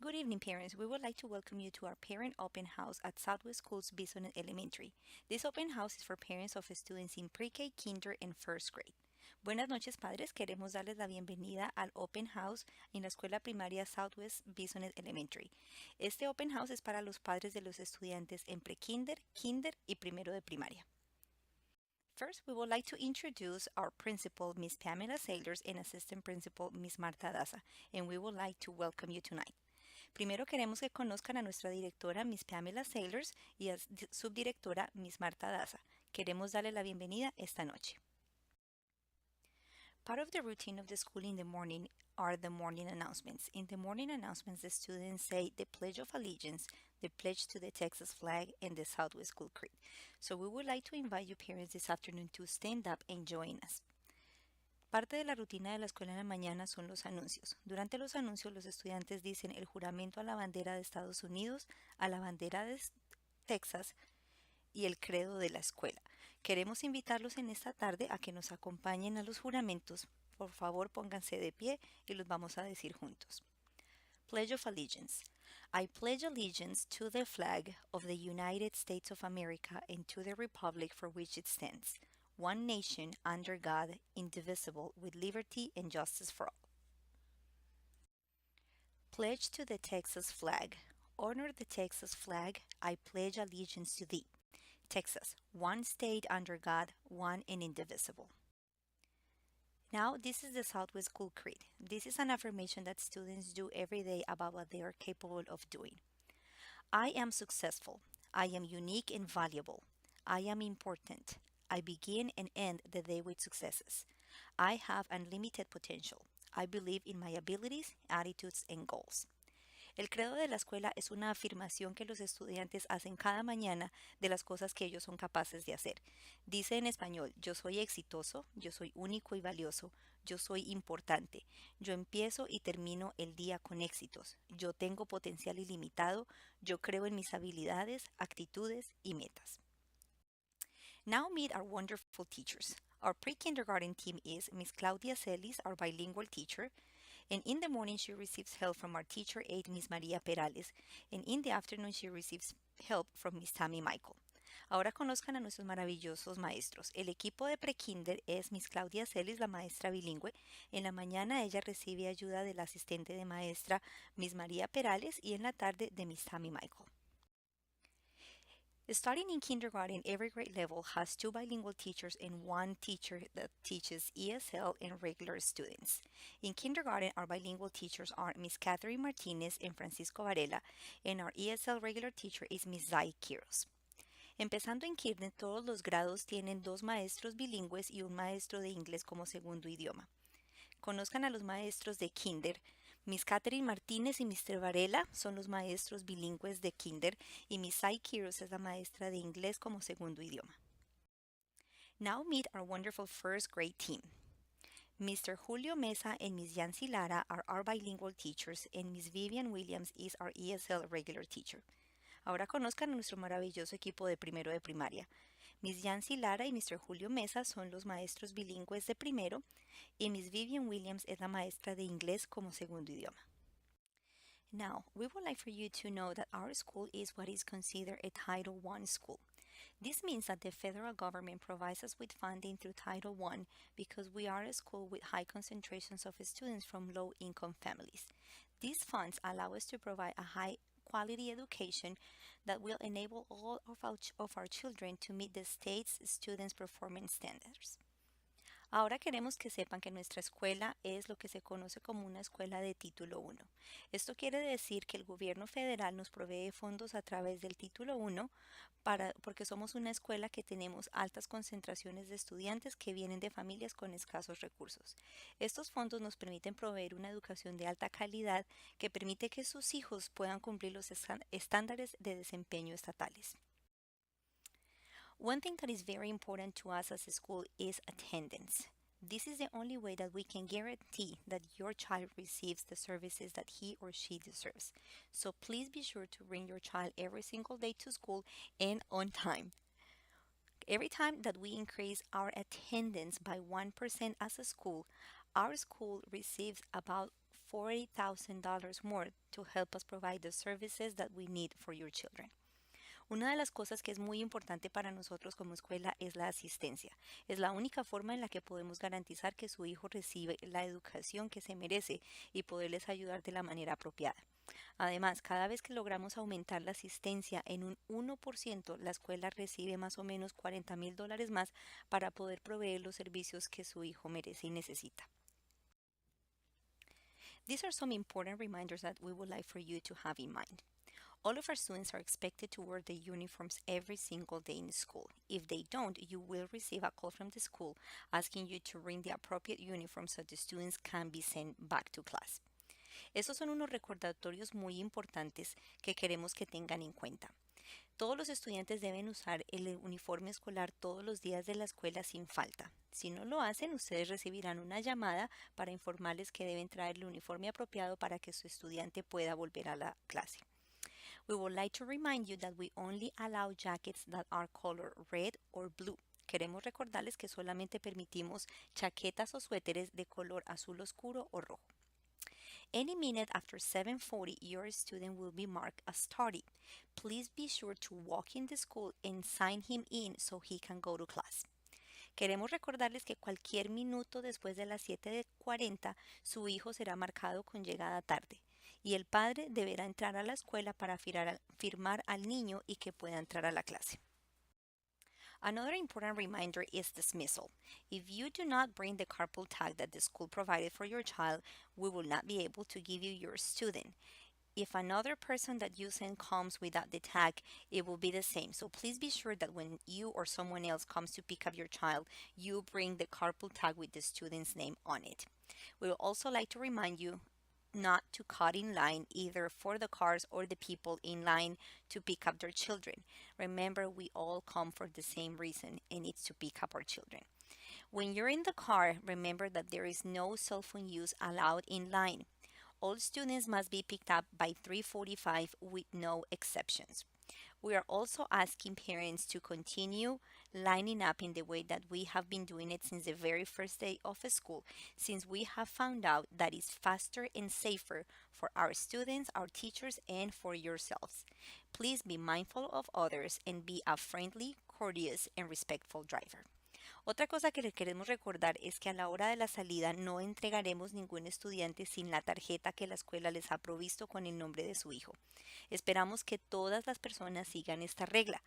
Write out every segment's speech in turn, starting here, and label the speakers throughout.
Speaker 1: Good evening, parents. We would like to welcome you to our parent open house at Southwest Schools Bisonet Elementary. This open house is for parents of students in pre-K, kinder, and first grade. Buenas noches, padres. Queremos darles la bienvenida al Open House en la escuela primaria Southwest Bisonet Elementary. Este Open House es para los padres de los estudiantes en pre-kinder, kinder y primero de primaria. First, we would like to introduce our principal, Miss Pamela Sailors, and assistant principal, Miss Marta Daza, and we would like to welcome you tonight. Primero queremos que conozcan a nuestra directora, Miss Pamela Sailors, y a subdirectora, Miss Marta Daza. Queremos darle la bienvenida esta noche. Part of the routine of the school in the morning are the morning announcements. In the morning announcements, the students say the Pledge of Allegiance, the pledge to the Texas flag, and the Southwest School Creed. So we would like to invite you parents this afternoon to stand up and join us. Parte de la rutina de la escuela en la mañana son los anuncios. Durante los anuncios los estudiantes dicen el juramento a la bandera de Estados Unidos, a la bandera de Texas y el credo de la escuela. Queremos invitarlos en esta tarde a que nos acompañen a los juramentos. Por favor, pónganse de pie y los vamos a decir juntos. Pledge of Allegiance. I pledge allegiance to the flag of the United States of America and to the republic for which it stands, one nation under God, indivisible, with liberty and justice for all. Pledge to the Texas flag. Honor the Texas flag. I pledge allegiance to thee. Texas, one state under God, one and indivisible. Now, this is the Southwest School Creed. This is an affirmation that students do every day about what they are capable of doing. I am successful. I am unique and valuable. I am important. I begin and end the day with successes. I have unlimited potential. I believe in my abilities, attitudes, and goals. El credo de la escuela es una afirmación que los estudiantes hacen cada mañana de las cosas que ellos son capaces de hacer. Dice en español, yo soy exitoso, yo soy único y valioso, yo soy importante, yo empiezo y termino el día con éxitos, yo tengo potencial ilimitado, yo creo en mis habilidades, actitudes y metas. Now meet our wonderful teachers. Our pre-kindergarten team is Miss Claudia Celis, our bilingual teacher, and in the morning she receives help from our teacher aide, Miss Maria Perales, and in the afternoon she receives help from Miss Tammy Michael. Ahora conozcan a nuestros maravillosos maestros. El equipo de prekinder es Miss Claudia Celis, la maestra bilingüe. En la mañana ella recibe ayuda de la asistente de maestra Miss María Perales y en la tarde de Miss Tammy Michael. Starting in kindergarten, every grade level has two bilingual teachers and one teacher that teaches ESL and regular students. In kindergarten, our bilingual teachers are Miss Catherine Martinez and Francisco Varela, and our ESL regular teacher is Miss Zai Quiros. Empezando en kinder, todos los grados tienen dos maestros bilingües y un maestro de inglés como segundo idioma. Conozcan a los maestros de kinder. Miss Catherine Martínez y Mr. Varela son los maestros bilingües de kinder y Miss Sai Quiros es la maestra de inglés como segundo idioma. Now meet our wonderful first grade team. Mr. Julio Mesa and Miss Yancy Lara are our bilingual teachers and Miss Vivian Williams is our ESL regular teacher. Ahora conozcan a nuestro maravilloso equipo de primero de primaria. Miss Yancy Lara y Mr. Julio Mesa son los maestros bilingües de primero y Miss Vivian Williams es la maestra de inglés como segundo idioma. Now, we would like for you to know that our school is what is considered a Title I school. This means that the federal government provides us with funding through Title I because we are a school with high concentrations of students from low-income families. These funds allow us to provide a high quality education that will enable all of our children to meet the state's students' performance standards. Ahora queremos que sepan que nuestra escuela es lo que se conoce como una escuela de título 1. Esto quiere decir que el gobierno federal nos provee fondos a través del título 1 porque somos una escuela que tenemos altas concentraciones de estudiantes que vienen de familias con escasos recursos. Estos fondos nos permiten proveer una educación de alta calidad que permite que sus hijos puedan cumplir los estándares de desempeño estatales. One thing that is very important to us as a school is attendance. This is the only way that we can guarantee that your child receives the services that he or she deserves. So please be sure to bring your child every single day to school and on time. Every time that we increase our attendance by 1% as a school, our school receives about $40,000 more to help us provide the services that we need for your children. Una de las cosas que es muy importante para nosotros como escuela es la asistencia. Es la única forma en la que podemos garantizar que su hijo recibe la educación que se merece y poderles ayudar de la manera apropiada. Además, cada vez que logramos aumentar la asistencia en un 1%, la escuela recibe más o menos $40,000 más para poder proveer los servicios que su hijo merece y necesita. These are some important reminders that we would like for you to have in mind. All of our students are expected to wear their uniforms every single day in school. If they don't, you will receive a call from the school asking you to bring the appropriate uniform so the students can be sent back to class. Estos son unos recordatorios muy importantes que queremos que tengan en cuenta. Todos los estudiantes deben usar el uniforme escolar todos los días de la escuela sin falta. Si no lo hacen, ustedes recibirán una llamada para informarles que deben traer el uniforme apropiado para que su estudiante pueda volver a la clase. We would like to remind you that we only allow jackets that are color red or blue. Queremos recordarles que solamente permitimos chaquetas o suéteres de color azul oscuro o rojo. Any minute after 7:40, your student will be marked as tardy. Please be sure to walk in the school and sign him in so he can go to class. Queremos recordarles que cualquier minuto después de las 7:40, su hijo será marcado con llegada tarde y el padre deberá entrar a la escuela para firmar al niño y que pueda entrar a la clase. Another important reminder is dismissal. If you do not bring the carpool tag that the school provided for your child, we will not be able to give you your student. If another person that you send comes without the tag, it will be the same. So please be sure that when you or someone else comes to pick up your child, you bring the carpool tag with the student's name on it. We would also like to remind you not to cut in line either for the cars or the people in line to pick up their children. Remember, we all come for the same reason, and it's to pick up our children. When you're in the car, remember that there is no cell phone use allowed in line. All students must be picked up by 3:45 with no exceptions. We are also asking parents to continue lining up in the way that we have been doing it since the very first day of school, since we have found out that it's faster and safer for our students, our teachers, and for yourselves. Please be mindful of others and be a friendly, courteous, and respectful driver. Otra cosa que les queremos recordar es que a la hora de la salida no entregaremos ningún estudiante sin la tarjeta que la escuela les ha provisto con el nombre de su hijo. Esperamos que todas las personas sigan esta regla.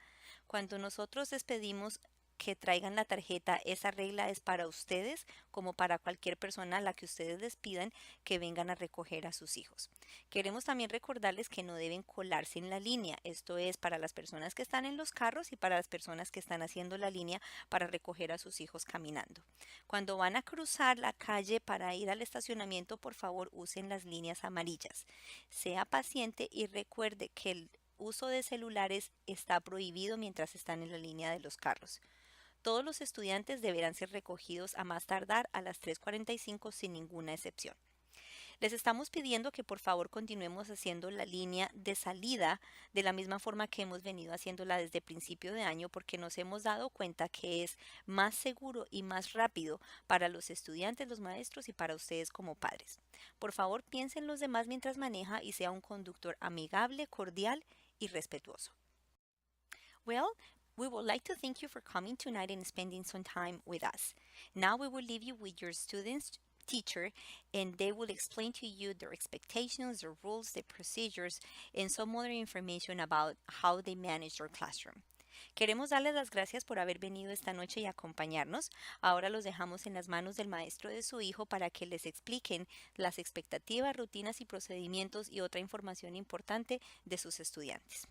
Speaker 1: Cuando nosotros les pedimos que traigan la tarjeta, esa regla es para ustedes como para cualquier persona a la que ustedes les pidan que vengan a recoger a sus hijos. Queremos también recordarles que no deben colarse en la línea, esto es para las personas que están en los carros y para las personas que están haciendo la línea para recoger a sus hijos caminando. Cuando van a cruzar la calle para ir al estacionamiento, por favor usen las líneas amarillas. Sea paciente y recuerde que el uso de celulares está prohibido mientras están en la línea de los carros. Todos los estudiantes deberán ser recogidos a más tardar a las 3:45 sin ninguna excepción. Les estamos pidiendo que por favor continuemos haciendo la línea de salida de la misma forma que hemos venido haciéndola desde principio de año porque nos hemos dado cuenta que es más seguro y más rápido para los estudiantes, los maestros y para ustedes como padres. Por favor, piensen en los demás mientras maneja y sea un conductor amigable, cordial y respetuoso. Well, we would like to thank you for coming tonight and spending some time with us. Now we will leave you with your student's teacher and they will explain to you their expectations, their rules, the procedures, and some other information about how they manage their classroom. Queremos darles las gracias por haber venido esta noche y acompañarnos. Ahora los dejamos en las manos del maestro de su hijo para que les expliquen las expectativas, rutinas y procedimientos y otra información importante de sus estudiantes.